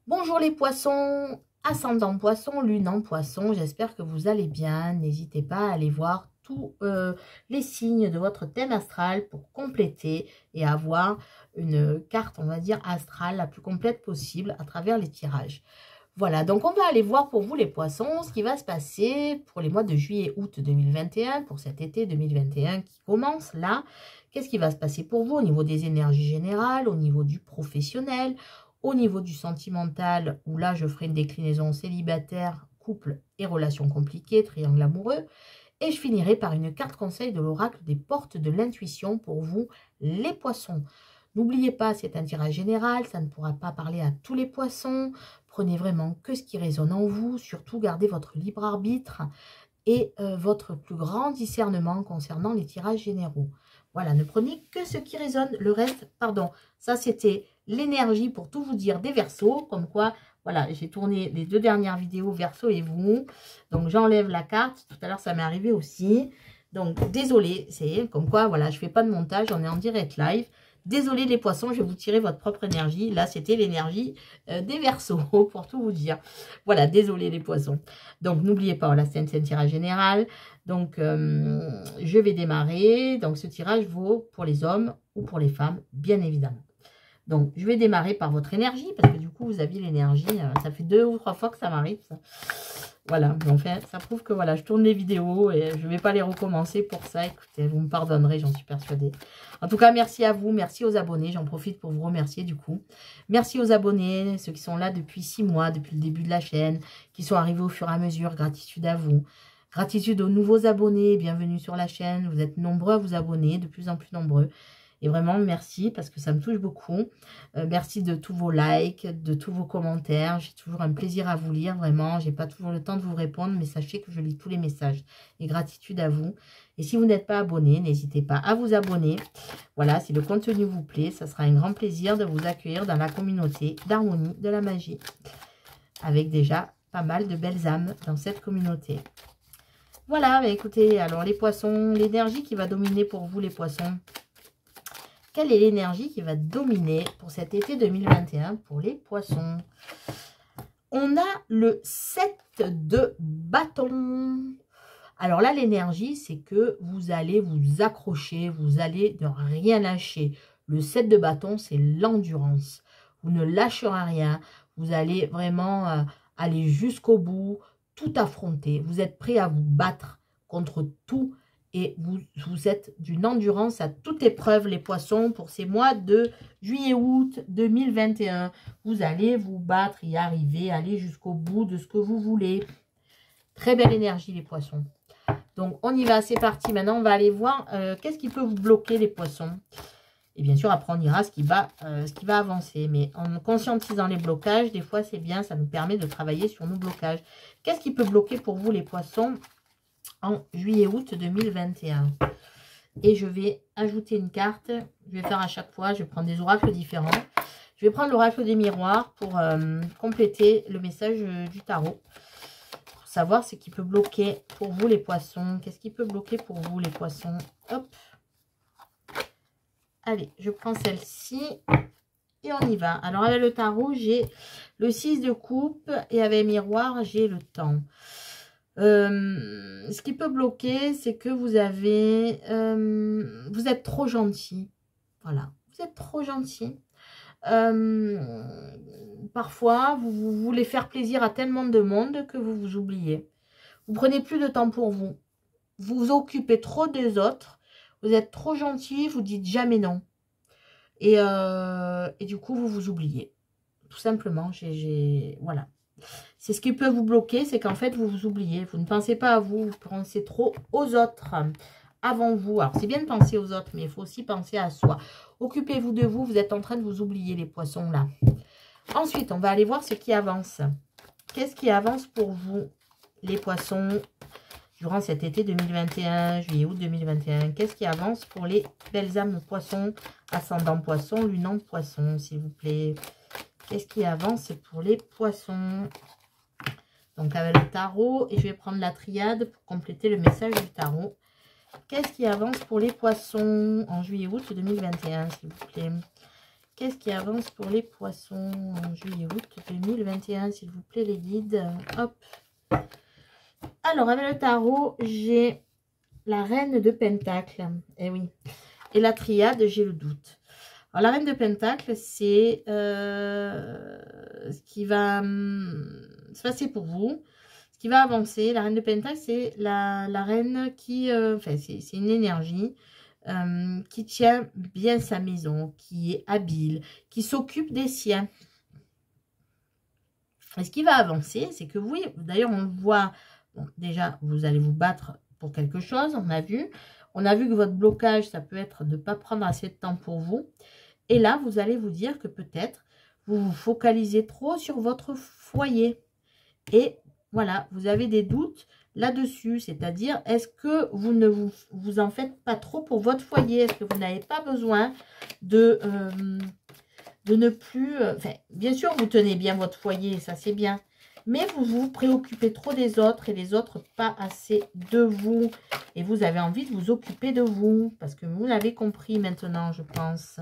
Bonjour les poissons, ascendant poisson, lune en poisson, j'espère que vous allez bien. N'hésitez pas à aller voir tous les signes de votre thème astral pour compléter et avoir une carte, on va dire, astrale la plus complète possible à travers les tirages. Voilà, donc on va aller voir pour vous les poissons ce qui va se passer pour les mois de juillet-août 2021, pour cet été 2021 qui commence là. Qu'est-ce qui va se passer pour vous au niveau des énergies générales, au niveau du professionnel, au niveau du sentimental, où là je ferai une déclinaison célibataire, couple et relations compliquées, triangle amoureux. Et je finirai par une carte conseil de l'oracle des portes de l'intuition pour vous les poissons. N'oubliez pas, c'est un tirage général, ça ne pourra pas parler à tous les poissons. Prenez vraiment que ce qui résonne en vous, surtout gardez votre libre arbitre et votre plus grand discernement concernant les tirages généraux. Voilà, ne prenez que ce qui résonne, le reste, pardon, ça c'était l'énergie pour tout vous dire des Verseaux, comme quoi, voilà, j'ai tourné les 2 dernières vidéos Verseau et vous, donc j'enlève la carte, tout à l'heure ça m'est arrivé aussi, donc désolé, c'est comme quoi, voilà, je fais pas de montage, on est en direct live. Désolé les poissons, je vais vous tirer votre propre énergie. Là, c'était l'énergie des Verseaux, pour tout vous dire. Voilà, désolé les poissons. Donc, n'oubliez pas, voilà, c'est un tirage général. Donc, je vais démarrer. Donc, ce tirage vaut pour les hommes ou pour les femmes, bien évidemment. Donc, je vais démarrer par votre énergie, parce que du coup, vous aviez l'énergie. Ça fait 2 ou 3 fois que ça m'arrive, ça. Voilà, enfin, ça prouve que voilà, je tourne les vidéos et je ne vais pas les recommencer pour ça. Écoutez, vous me pardonnerez, j'en suis persuadée. En tout cas, merci à vous, merci aux abonnés. J'en profite pour vous remercier du coup. Merci aux abonnés, ceux qui sont là depuis 6 mois, depuis le début de la chaîne, qui sont arrivés au fur et à mesure. Gratitude à vous. Gratitude aux nouveaux abonnés, bienvenue sur la chaîne. Vous êtes nombreux à vous abonner, de plus en plus nombreux. Et vraiment, merci parce que ça me touche beaucoup. Merci de tous vos likes, de tous vos commentaires. J'ai toujours un plaisir à vous lire, vraiment. J'ai pas toujours le temps de vous répondre, mais sachez que je lis tous les messages. Et gratitude à vous. Et si vous n'êtes pas abonné, n'hésitez pas à vous abonner. Voilà, si le contenu vous plaît, ça sera un grand plaisir de vous accueillir dans la communauté d'harmonie de la magie. Avec déjà pas mal de belles âmes dans cette communauté. Voilà, bah écoutez, alors les poissons, l'énergie qui va dominer pour vous les poissons. Quelle est l'énergie qui va dominer pour cet été 2021 pour les poissons? On a le 7 de bâton. Alors là, l'énergie, c'est que vous allez vous accrocher, vous allez ne rien lâcher. Le 7 de bâton, c'est l'endurance. Vous ne lâcherez rien. Vous allez vraiment aller jusqu'au bout, tout affronter. Vous êtes prêt à vous battre contre tout. Et vous êtes d'une endurance à toute épreuve, les poissons, pour ces mois de juillet-août 2021. Vous allez vous battre, y arriver, aller jusqu'au bout de ce que vous voulez. Très belle énergie, les poissons. Donc, on y va, c'est parti. Maintenant, on va aller voir qu'est-ce qui peut vous bloquer, les poissons. Et bien sûr, après, on ira ce qui va avancer. Mais en conscientisant les blocages, des fois, c'est bien, ça nous permet de travailler sur nos blocages. Qu'est-ce qui peut bloquer pour vous, les poissons, en juillet-août 2021. Et je vais ajouter une carte. Je vais faire à chaque fois, je vais prendre des oracles différents. Je vais prendre l'oracle des miroirs pour compléter le message du tarot. Pour savoir ce qui peut bloquer pour vous les poissons. Qu'est-ce qui peut bloquer pour vous les poissons? Hop. Allez, je prends celle-ci. Et on y va. Alors avec le tarot, j'ai le 6 de coupe. Et avec miroir, j'ai le temps. Ce qui peut bloquer, c'est que vous êtes trop gentil. Voilà, vous êtes trop gentil. Parfois, vous voulez faire plaisir à tellement de monde que vous vous oubliez. Vous prenez plus de temps pour vous. Vous vous occupez trop des autres. Vous êtes trop gentil, vous dites jamais non. Et du coup, vous vous oubliez. Tout simplement, voilà. C'est ce qui peut vous bloquer, c'est qu'en fait, vous vous oubliez. Vous ne pensez pas à vous, vous pensez trop aux autres avant vous. Alors, c'est bien de penser aux autres, mais il faut aussi penser à soi. Occupez-vous de vous, vous êtes en train de vous oublier, les poissons, là. Ensuite, on va aller voir ce qui avance. Qu'est-ce qui avance pour vous, les poissons, durant cet été 2021, juillet-août 2021? Qu'est-ce qui avance pour les belles âmes poissons, ascendant poisson, lunant poisson, s'il vous plaît? Qu'est-ce qui avance pour les poissons? Donc, avec le tarot, et je vais prendre la triade pour compléter le message du tarot. Qu'est-ce qui avance pour les poissons en juillet-août 2021, s'il vous plaît? qu'est-ce qui avance pour les poissons en juillet-août 2021, s'il vous plaît, les guides. Hop. Alors, avec le tarot, j'ai la reine de Pentacle. Eh oui. Et la triade, j'ai le doute. Alors, la reine de Pentacle, c'est ce qui va se passer pour vous. Ce qui va avancer. La reine de Pentacle, c'est la reine qui... enfin, c'est une énergie qui tient bien sa maison, qui est habile, qui s'occupe des siens. Et ce qui va avancer, c'est que oui, d'ailleurs, on le voit... Bon, déjà, vous allez vous battre pour quelque chose, on a vu. On a vu que votre blocage, ça peut être de ne pas prendre assez de temps pour vous. Et là, vous allez vous dire que peut-être vous vous focalisez trop sur votre foyer. Et voilà, vous avez des doutes là-dessus. C'est-à-dire, est-ce que vous ne vous en faites pas trop pour votre foyer? Est-ce que vous n'avez pas besoin de ne plus... Enfin, bien sûr, vous tenez bien votre foyer, ça c'est bien. Mais vous vous préoccupez trop des autres et les autres pas assez de vous. Et vous avez envie de vous occuper de vous. Parce que vous l'avez compris maintenant, je pense.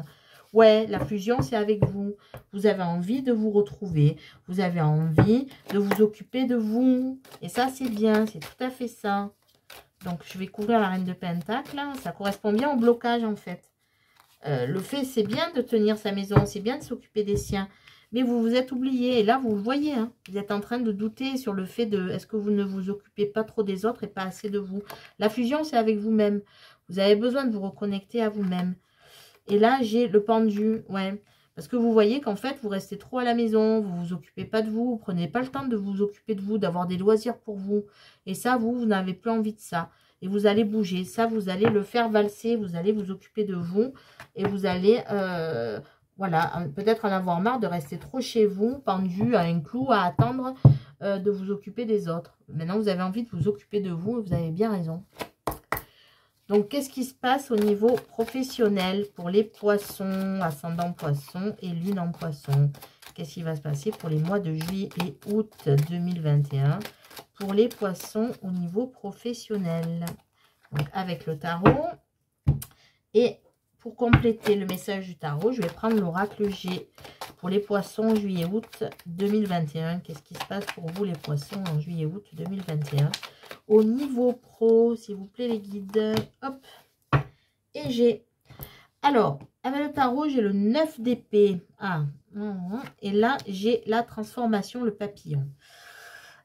Ouais, la fusion, c'est avec vous. Vous avez envie de vous retrouver. Vous avez envie de vous occuper de vous. Et ça, c'est bien. C'est tout à fait ça. Donc, je vais couvrir la reine de Pentacle. Ça correspond bien au blocage, en fait. Le fait, c'est bien de tenir sa maison. C'est bien de s'occuper des siens. Mais vous vous êtes oublié. Et là, vous le voyez. Hein, vous êtes en train de douter sur le fait de... Est-ce que vous ne vous occupez pas trop des autres et pas assez de vous? La fusion, c'est avec vous-même. Vous avez besoin de vous reconnecter à vous-même. Et là, j'ai le pendu. Ouais. Parce que vous voyez qu'en fait, vous restez trop à la maison. Vous ne vous occupez pas de vous. Vous prenez pas le temps de vous occuper de vous. D'avoir des loisirs pour vous. Et ça, vous n'avez plus envie de ça. Et vous allez bouger. Ça, vous allez le faire valser. Vous allez vous occuper de vous. Et vous allez... voilà, peut-être en avoir marre de rester trop chez vous, pendu à un clou, à attendre de vous occuper des autres. Maintenant, vous avez envie de vous occuper de vous et vous avez bien raison. Donc, qu'est-ce qui se passe au niveau professionnel pour les poissons, ascendant poisson et lune en poisson? Qu'est-ce qui va se passer pour les mois de juillet et août 2021 pour les poissons au niveau professionnel? Donc, avec le tarot et... Pour compléter le message du tarot, je vais prendre l'oracle G pour les poissons juillet-août 2021. Qu'est-ce qui se passe pour vous les poissons en juillet-août 2021? Au niveau pro, s'il vous plaît les guides. Hop. Et j'ai... Alors, avec le tarot, j'ai le 9 d'épée. Ah. Et là, j'ai la transformation, le papillon.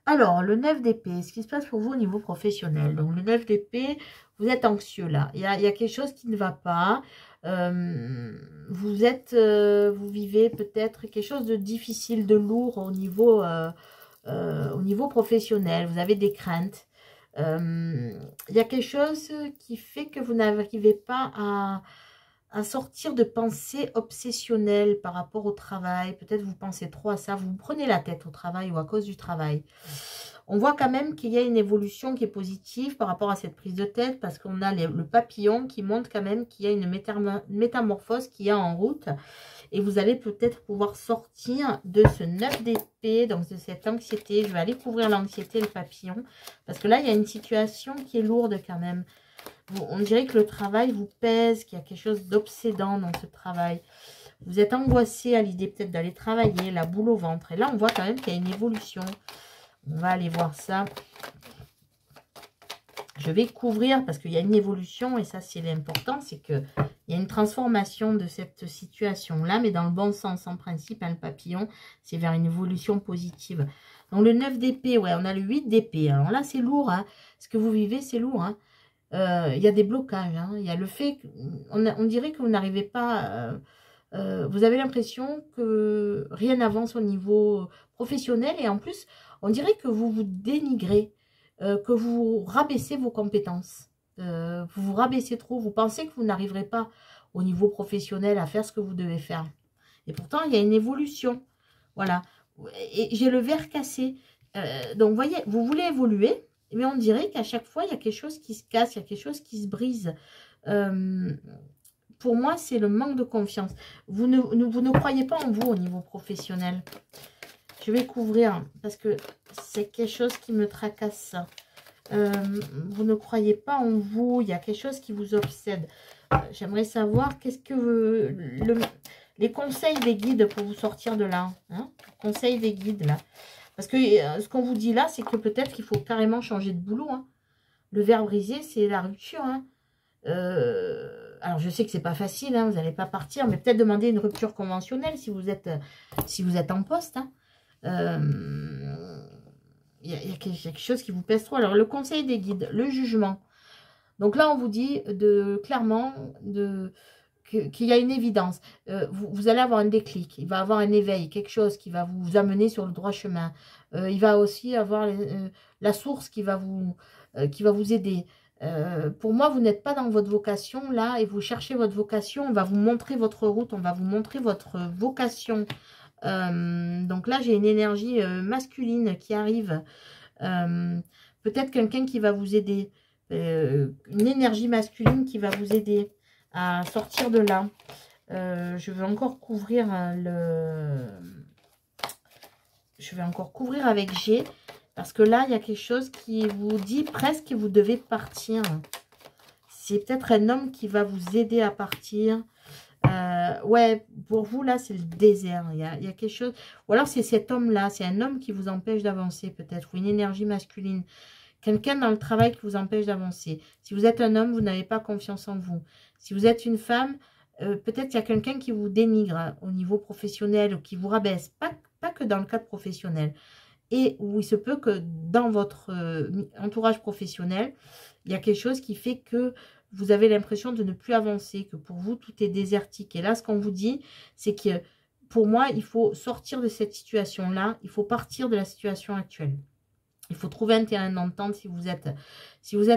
Alors, le 9 d'épée, ce qui se passe pour vous au niveau professionnel. Donc, le 9 d'épée, vous êtes anxieux là. Il y a quelque chose qui ne va pas. Vous vivez peut-être quelque chose de difficile, de lourd au niveau professionnel. Vous avez des craintes. Il y a quelque chose qui fait que vous n'arrivez pas à sortir de pensées obsessionnelles par rapport au travail. Peut-être vous pensez trop à ça. Vous vous prenez la tête au travail ou à cause du travail. On voit quand même qu'il y a une évolution qui est positive par rapport à cette prise de tête parce qu'on a le papillon qui montre quand même qu'il y a une métamorphose qui est en route. Et vous allez peut-être pouvoir sortir de ce 9 d'épée, donc de cette anxiété. Je vais aller couvrir l'anxiété, le papillon. Parce que là, il y a une situation qui est lourde quand même. On dirait que le travail vous pèse, qu'il y a quelque chose d'obsédant dans ce travail. Vous êtes angoissé à l'idée peut-être d'aller travailler, la boule au ventre. Et là, on voit quand même qu'il y a une évolution. On va aller voir ça. Je vais couvrir parce qu'il y a une évolution et ça, c'est l'important. C'est qu'il y a une transformation de cette situation-là, mais dans le bon sens. En principe, le papillon, c'est vers une évolution positive. Donc, le 9 d'épée, ouais, on a le 8 d'épée. Alors là, c'est lourd. Hein. Ce que vous vivez, c'est lourd. Hein. Il y a des blocages. Hein. Il y a le fait qu'on dirait que vous n'arrivez pas... vous avez l'impression que rien n'avance au niveau professionnel et en plus, on dirait que vous vous dénigrez, que vous rabaissez vos compétences. Vous vous rabaissez trop, vous pensez que vous n'arriverez pas au niveau professionnel à faire ce que vous devez faire. Et pourtant, il y a une évolution. Voilà. Et j'ai le verre cassé. Donc, vous voyez, vous voulez évoluer, mais on dirait qu'à chaque fois, il y a quelque chose qui se casse, il y a quelque chose qui se brise. Pour moi, c'est le manque de confiance. Vous ne croyez pas en vous au niveau professionnel. Je vais couvrir parce que c'est quelque chose qui me tracasse. Vous ne croyez pas en vous. Il y a quelque chose qui vous obsède. J'aimerais savoir qu'est-ce que les conseils des guides pour vous sortir de là. Hein, conseils des guides, là. Parce que ce qu'on vous dit là, c'est que peut-être qu'il faut carrément changer de boulot. Hein. Le verre brisé, c'est la rupture. Hein. Alors, je sais que c'est pas facile, hein, vous n'allez pas partir, mais peut-être demander une rupture conventionnelle si vous êtes en poste. Hein. Il y a quelque chose qui vous pèse trop. Alors, le conseil des guides, le jugement. Donc là, on vous dit clairement qu'il y a une évidence. Vous allez avoir un déclic, il va avoir un éveil, quelque chose qui va vous amener sur le droit chemin. Il va aussi avoir la source qui va vous aider. Pour moi, vous n'êtes pas dans votre vocation là et vous cherchez votre vocation. On va vous montrer votre route, on va vous montrer votre vocation. Donc là, j'ai une énergie masculine qui arrive. Peut-être quelqu'un qui va vous aider. Une énergie masculine qui va vous aider à sortir de là. Je vais encore couvrir Je vais encore couvrir avec G. Parce que là, il y a quelque chose qui vous dit presque que vous devez partir. C'est peut-être un homme qui va vous aider à partir. Ouais, pour vous, là, c'est le désert. Il y a quelque chose. Ou alors, c'est cet homme-là. C'est un homme qui vous empêche d'avancer, peut-être. Ou une énergie masculine. Quelqu'un dans le travail qui vous empêche d'avancer. Si vous êtes un homme, vous n'avez pas confiance en vous. Si vous êtes une femme, peut-être qu'il y a quelqu'un qui vous dénigre hein, au niveau professionnel ou qui vous rabaisse. Pas que dans le cadre professionnel. Et où il se peut que dans votre entourage professionnel, il y a quelque chose qui fait que vous avez l'impression de ne plus avancer, que pour vous, tout est désertique. Et là, ce qu'on vous dit, c'est que pour moi, il faut sortir de cette situation-là. Il faut partir de la situation actuelle. Il faut trouver un terrain d'entente si vous êtes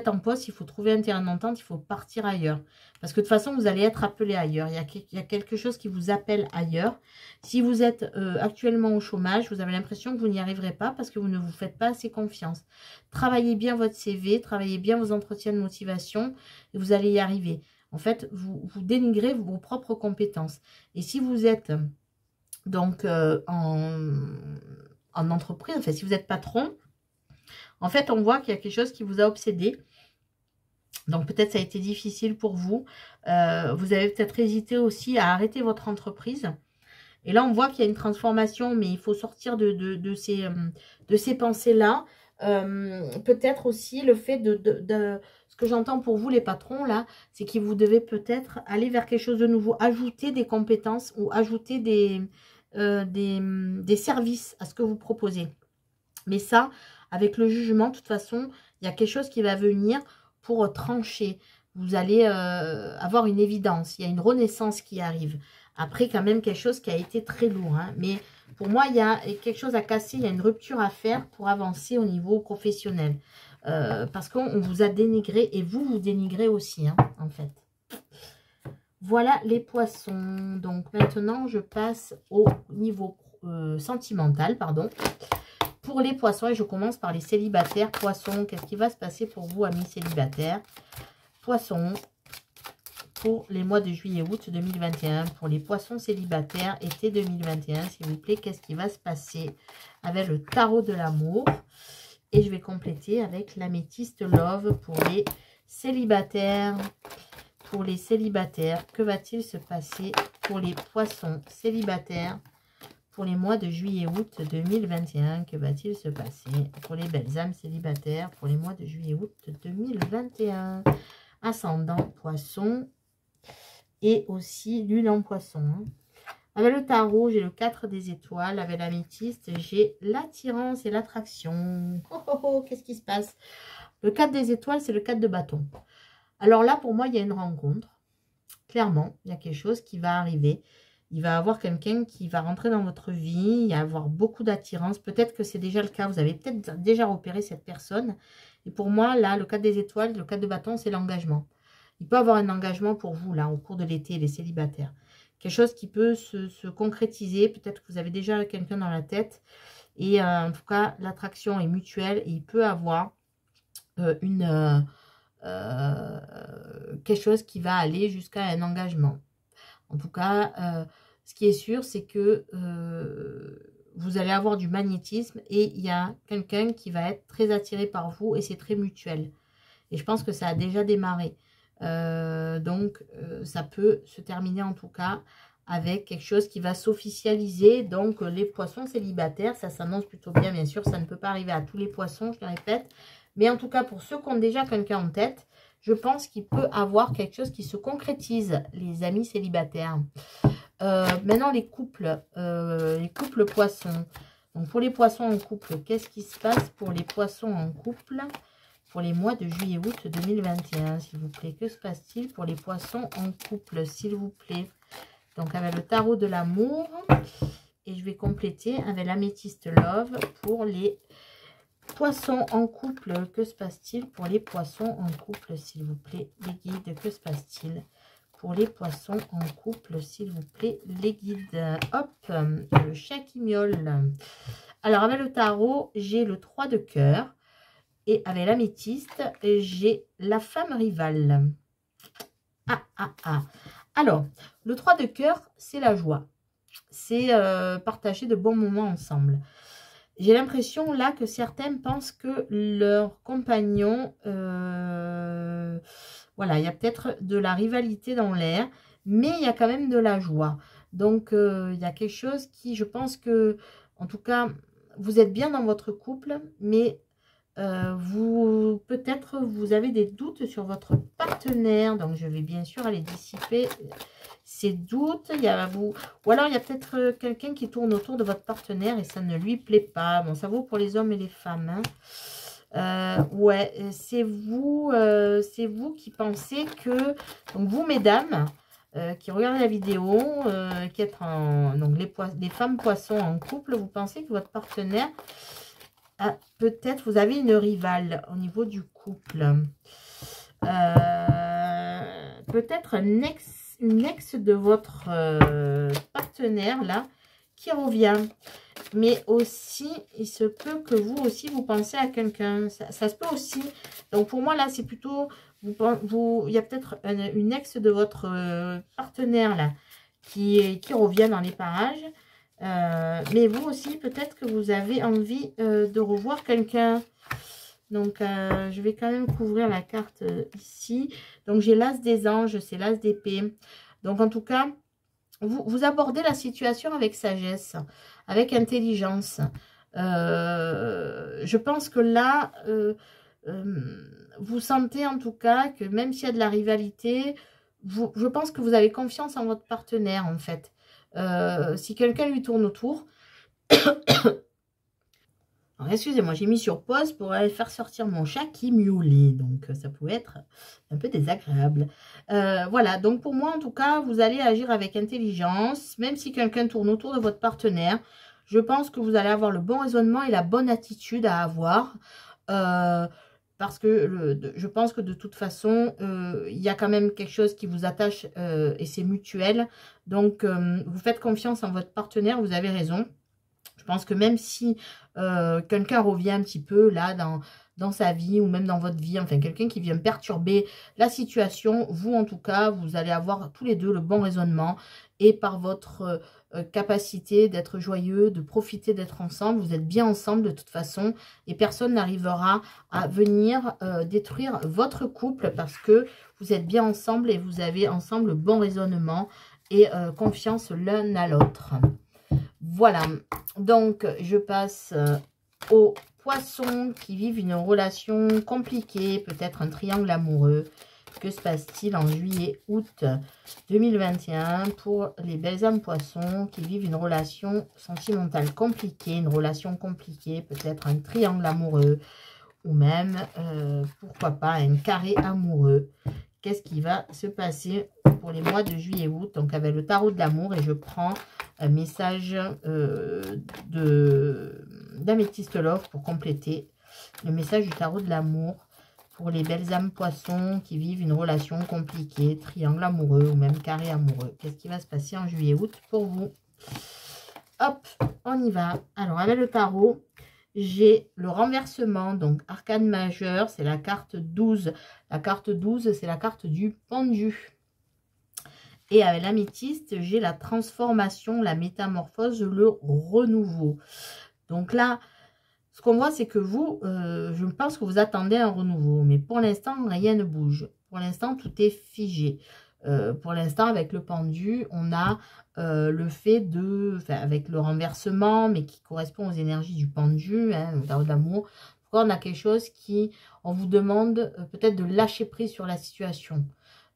en poste, il faut trouver un terrain d'entente, il faut partir ailleurs. Parce que de toute façon, vous allez être appelé ailleurs. Il y a quelque chose qui vous appelle ailleurs. Si vous êtes actuellement au chômage, vous avez l'impression que vous n'y arriverez pas parce que vous ne vous faites pas assez confiance. Travaillez bien votre CV, travaillez bien vos entretiens de motivation et vous allez y arriver. En fait, vous dénigrez vos propres compétences. Et si vous êtes donc en entreprise, enfin si vous êtes patron, en fait, on voit qu'il y a quelque chose qui vous a obsédé. Donc, peut-être ça a été difficile pour vous. Vous avez peut-être hésité aussi à arrêter votre entreprise. Et là, on voit qu'il y a une transformation, mais il faut sortir de ces pensées-là. Peut-être aussi le fait ce que j'entends pour vous, les patrons, là, c'est que vous devez peut-être aller vers quelque chose de nouveau. Ajouter des compétences ou ajouter des services à ce que vous proposez. Mais ça, avec le jugement, de toute façon, il y a quelque chose qui va venir pour trancher. Vous allez avoir une évidence. Il y a une renaissance qui arrive. Après, quand même, quelque chose qui a été très lourd. Hein. Mais pour moi, il y a quelque chose à casser. Il y a une rupture à faire pour avancer au niveau professionnel. Parce qu'on vous a dénigré et vous dénigrez aussi, hein, en fait. Voilà les poissons. Donc, maintenant, je passe au niveau sentimental, pardon. Pour les poissons, et je commence par les célibataires. Poissons, qu'est-ce qui va se passer pour vous, amis célibataires? Poissons, pour les mois de juillet-août 2021. Pour les poissons célibataires, été 2021, s'il vous plaît, qu'est-ce qui va se passer avec le tarot de l'amour? Et je vais compléter avec l'améthyste love pour les célibataires. Pour les célibataires, que va-t-il se passer pour les poissons célibataires? Pour les mois de juillet-août 2021, que va-t-il se passer pour les belles âmes célibataires pour les mois de juillet-août 2021? Ascendant poisson et aussi lune en poisson. Hein. Avec le tarot, j'ai le 4 des étoiles. Avec l'améthyste, j'ai l'attirance et l'attraction. Oh, oh, oh, qu'est-ce qui se passe? Le 4 des étoiles, c'est le 4 de bâton. Alors là, pour moi, il y a une rencontre. Clairement, il y a quelque chose qui va arriver. Il va y avoir quelqu'un qui va rentrer dans votre vie, il va y avoir beaucoup d'attirance. Peut-être que c'est déjà le cas, vous avez peut-être déjà repéré cette personne. Et pour moi, là, le 4 des étoiles, le 4 de bâton, c'est l'engagement. Il peut y avoir un engagement pour vous, là, au cours de l'été, les célibataires. Quelque chose qui peut se concrétiser. Peut-être que vous avez déjà quelqu'un dans la tête. Et en tout cas, l'attraction est mutuelle et il peut avoir quelque chose qui va aller jusqu'à un engagement. En tout cas, ce qui est sûr, c'est que vous allez avoir du magnétisme et il y a quelqu'un qui va être très attiré par vous et c'est très mutuel. Et je pense que ça a déjà démarré. Donc, ça peut se terminer en tout cas avec quelque chose qui va s'officialiser. Donc, les poissons célibataires, ça s'annonce plutôt bien. Bien sûr, ça ne peut pas arriver à tous les poissons, je le répète. Mais en tout cas, pour ceux qui ont déjà quelqu'un en tête, je pense qu'il peut avoir quelque chose qui se concrétise, les amis célibataires. Maintenant, les couples poissons. Donc, pour les poissons en couple, qu'est-ce qui se passe pour les poissons en couple pour les mois de juillet-août 2021, s'il vous plaît? Que se passe-t-il pour les poissons en couple, s'il vous plaît? Donc, avec le tarot de l'amour. Et je vais compléter avec l'améthyste love pour les poissons en couple. Que se passe-t-il pour les poissons en couple, s'il vous plaît? Les guides, que se passe-t-il pour les poissons en couple, s'il vous plaît? Les guides. Hop, le chat qui miaule. Alors, avec le tarot, j'ai le 3 de cœur. Et avec l'améthyste, j'ai la femme rivale. Alors, le 3 de cœur, c'est la joie. C'est partager de bons moments ensemble. J'ai l'impression là que certains pensent que leur compagnon, voilà, il y a peut-être de la rivalité dans l'air, mais il y a quand même de la joie. Donc, il y a quelque chose qui, je pense que, en tout cas, vous êtes bien dans votre couple, mais peut-être vous avez des doutes sur votre partenaire. Donc, je vais bien sûr aller dissiper ces doutes. Ou alors, il y a peut-être quelqu'un qui tourne autour de votre partenaire et ça ne lui plaît pas. Bon, ça vaut pour les hommes et les femmes. Hein. Ouais, c'est vous qui pensez que... Donc, vous, mesdames, qui regardez la vidéo, qui êtes donc les femmes poissons en couple, vous pensez que votre partenaire... peut-être vous avez une rivale au niveau du couple. Peut-être une ex de votre partenaire là qui revient. Mais aussi, il se peut que vous aussi vous pensez à quelqu'un. Ça se peut aussi. Donc pour moi là, c'est plutôt... il y a peut-être une ex de votre partenaire là qui revient dans les parages. Mais vous aussi, peut-être que vous avez envie de revoir quelqu'un. Donc, je vais quand même couvrir la carte ici. Donc, j'ai l'as des anges, c'est l'as d'épée. Donc, en tout cas, vous abordez la situation avec sagesse, avec intelligence. Je pense que là, vous sentez en tout cas que même s'il y a de la rivalité, je pense que vous avez confiance en votre partenaire, en fait. Si quelqu'un lui tourne autour, excusez-moi, j'ai mis sur pause pour aller faire sortir mon chat qui miaulait, donc ça pouvait être un peu désagréable. Voilà, donc pour moi en tout cas, vous allez agir avec intelligence, même si quelqu'un tourne autour de votre partenaire. Je pense que vous allez avoir le bon raisonnement et la bonne attitude à avoir. Parce que je pense que de toute façon, il y a quand même quelque chose qui vous attache et c'est mutuel. Donc, vous faites confiance en votre partenaire, vous avez raison. Je pense que même si quelqu'un revient un petit peu là dans sa vie ou même dans votre vie, enfin quelqu'un qui vient perturber la situation, vous en tout cas, vous allez avoir tous les deux le bon raisonnement et par votre capacité d'être joyeux, de profiter d'être ensemble, vous êtes bien ensemble de toute façon et personne n'arrivera à venir détruire votre couple parce que vous êtes bien ensemble et vous avez ensemble le bon raisonnement et confiance l'un à l'autre. Voilà, donc je passe aux poissons qui vivent une relation compliquée, peut-être un triangle amoureux. Que se passe-t-il en juillet-août 2021 pour les belles âmes poissons qui vivent une relation sentimentale compliquée, une relation compliquée, peut-être un triangle amoureux ou même, pourquoi pas, un carré amoureux. Qu'est-ce qui va se passer pour les mois de juillet-août? Donc avec le tarot de l'amour et je prends un message d'améthyste love pour compléter le message du tarot de l'amour pour les belles âmes poissons qui vivent une relation compliquée, triangle amoureux ou même carré amoureux. Qu'est-ce qui va se passer en juillet-août pour vous? Hop, on y va. Alors avec le tarot, j'ai le renversement, donc arcane majeur, c'est la carte 12. La carte 12, c'est la carte du pendu. Et avec l'améthyste, j'ai la transformation, la métamorphose, le renouveau. Donc là, ce qu'on voit, c'est que vous, je pense que vous attendez un renouveau. Mais pour l'instant, rien ne bouge. Pour l'instant, tout est figé. Pour l'instant, avec le pendu, on a le fait de, enfin, avec le renversement, mais qui correspond aux énergies du pendu, hein, au tarot de l'amour. On a quelque chose qui, on vous demande peut-être de lâcher prise sur la situation.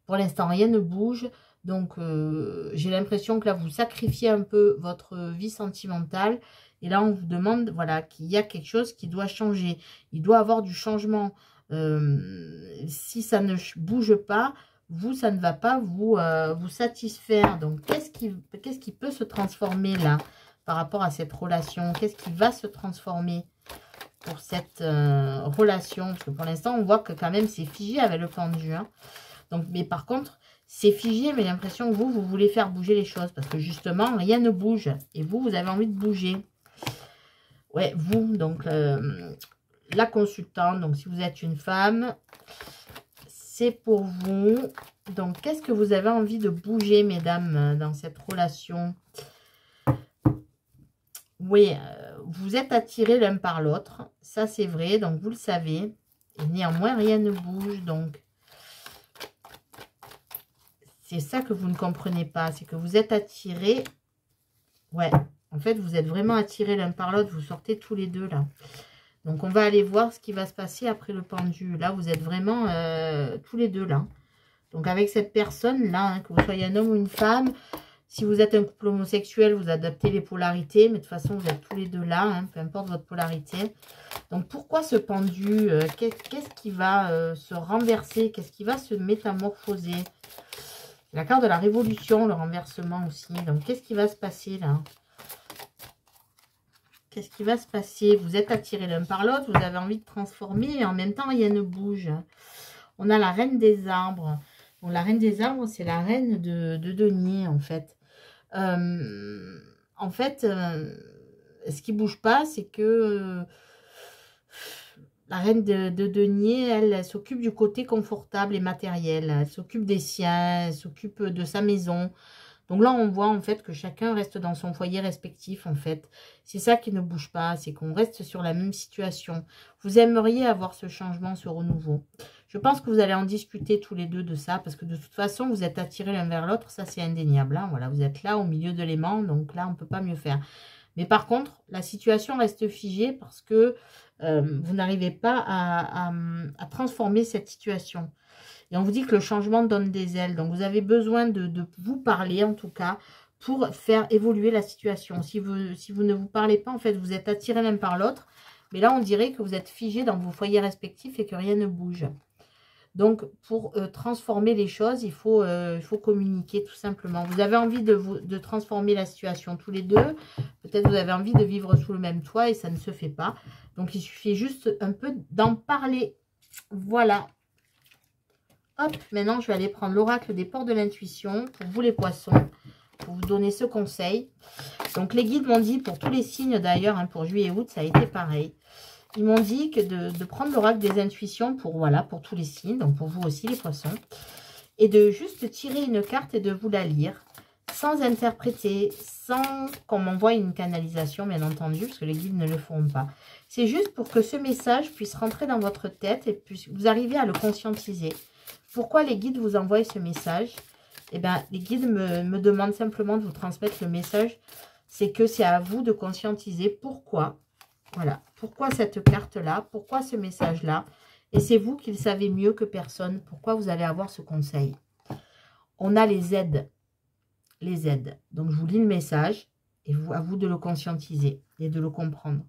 Pour l'instant, rien ne bouge. Donc, j'ai l'impression que là, vous sacrifiez un peu votre vie sentimentale. Et là, on vous demande, voilà, qu'il y a quelque chose qui doit changer. Il doit y avoir du changement. Si ça ne bouge pas, vous, ça ne va pas vous satisfaire. Donc, qu'est-ce qui peut se transformer là par rapport à cette relation? Qu'est-ce qui va se transformer pour cette relation? Parce que pour l'instant, on voit que quand même, c'est figé avec le pendu. Hein. Donc, mais par contre, c'est figé, mais j'ai l'impression que vous voulez faire bouger les choses. Parce que justement, rien ne bouge. Et vous avez envie de bouger. Ouais, vous, donc, la consultante. Donc, si vous êtes une femme, c'est pour vous. Donc, qu'est-ce que vous avez envie de bouger, mesdames, dans cette relation? Oui, vous êtes attirés l'un par l'autre. Ça, c'est vrai. Donc, vous le savez. Et néanmoins, rien ne bouge. Donc, c'est ça que vous ne comprenez pas. C'est que vous êtes attirés. Ouais, en fait, vous êtes vraiment attirés l'un par l'autre. Vous sortez tous les deux, là. Donc, on va aller voir ce qui va se passer après le pendu. Là, vous êtes vraiment tous les deux, là. Donc, avec cette personne-là, hein, que vous soyez un homme ou une femme, si vous êtes un couple homosexuel, vous adaptez les polarités. Mais de toute façon, vous êtes tous les deux là, hein, peu importe votre polarité. Donc, pourquoi ce pendu? Qu'est-ce qui va se renverser? Qu'est-ce qui va se métamorphoser? La carte de la révolution, le renversement aussi. Donc, qu'est-ce qui va se passer là? Qu'est-ce qui va se passer? Vous êtes attirés l'un par l'autre, vous avez envie de transformer et en même temps, rien ne bouge. On a la reine des arbres. Bon, la reine des arbres, c'est la reine de denier, en fait. Ce qui ne bouge pas, c'est que la reine de denier, elle s'occupe du côté confortable et matériel. Elle s'occupe des siens, elle s'occupe de sa maison. Donc là, on voit en fait que chacun reste dans son foyer respectif, en fait. C'est ça qui ne bouge pas, c'est qu'on reste sur la même situation. Vous aimeriez avoir ce changement, ce renouveau. Je pense que vous allez en discuter tous les deux de ça, parce que de toute façon, vous êtes attirés l'un vers l'autre, ça c'est indéniable. Hein. Voilà, vous êtes là au milieu de l'aimant, donc là, on ne peut pas mieux faire. Mais par contre, la situation reste figée parce que vous n'arrivez pas à transformer cette situation. Et on vous dit que le changement donne des ailes. Donc, vous avez besoin de vous parler, en tout cas, pour faire évoluer la situation. Si vous ne vous parlez pas, en fait, vous êtes attirés l'un par l'autre. Mais là, on dirait que vous êtes figés dans vos foyers respectifs et que rien ne bouge. Donc, pour transformer les choses, il faut communiquer, tout simplement. Vous avez envie de transformer la situation tous les deux. Peut-être vous avez envie de vivre sous le même toit et ça ne se fait pas. Donc, il suffit juste un peu d'en parler. Voilà. Hop, maintenant, je vais aller prendre l'oracle des portes de l'intuition pour vous les poissons, pour vous donner ce conseil. Donc, les guides m'ont dit, pour tous les signes d'ailleurs, hein, pour juillet et août, ça a été pareil. Ils m'ont dit que de prendre l'oracle des intuitions pour, voilà, pour tous les signes, donc pour vous aussi les poissons, et de juste tirer une carte et de vous la lire, sans interpréter, sans qu'on m'envoie une canalisation, bien entendu, parce que les guides ne le feront pas. C'est juste pour que ce message puisse rentrer dans votre tête et puisse vous arriver à le conscientiser. Pourquoi les guides vous envoient ce message? Eh bien, les guides me demandent simplement de vous transmettre le message. C'est que c'est à vous de conscientiser pourquoi. Voilà. Pourquoi cette carte-là? Pourquoi ce message-là? Et c'est vous qui le savez mieux que personne. Pourquoi vous allez avoir ce conseil? On a les aides. Les aides. Donc, je vous lis le message. Et à vous de le conscientiser et de le comprendre.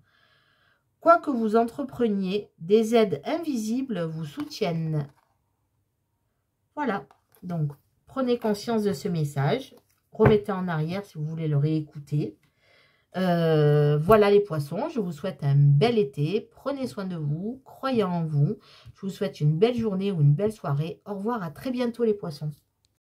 Quoi que vous entrepreniez, des aides invisibles vous soutiennent. Voilà, donc prenez conscience de ce message, remettez en arrière si vous voulez le réécouter. Voilà les poissons, je vous souhaite un bel été, prenez soin de vous, croyez en vous, je vous souhaite une belle journée ou une belle soirée. Au revoir, à très bientôt les poissons.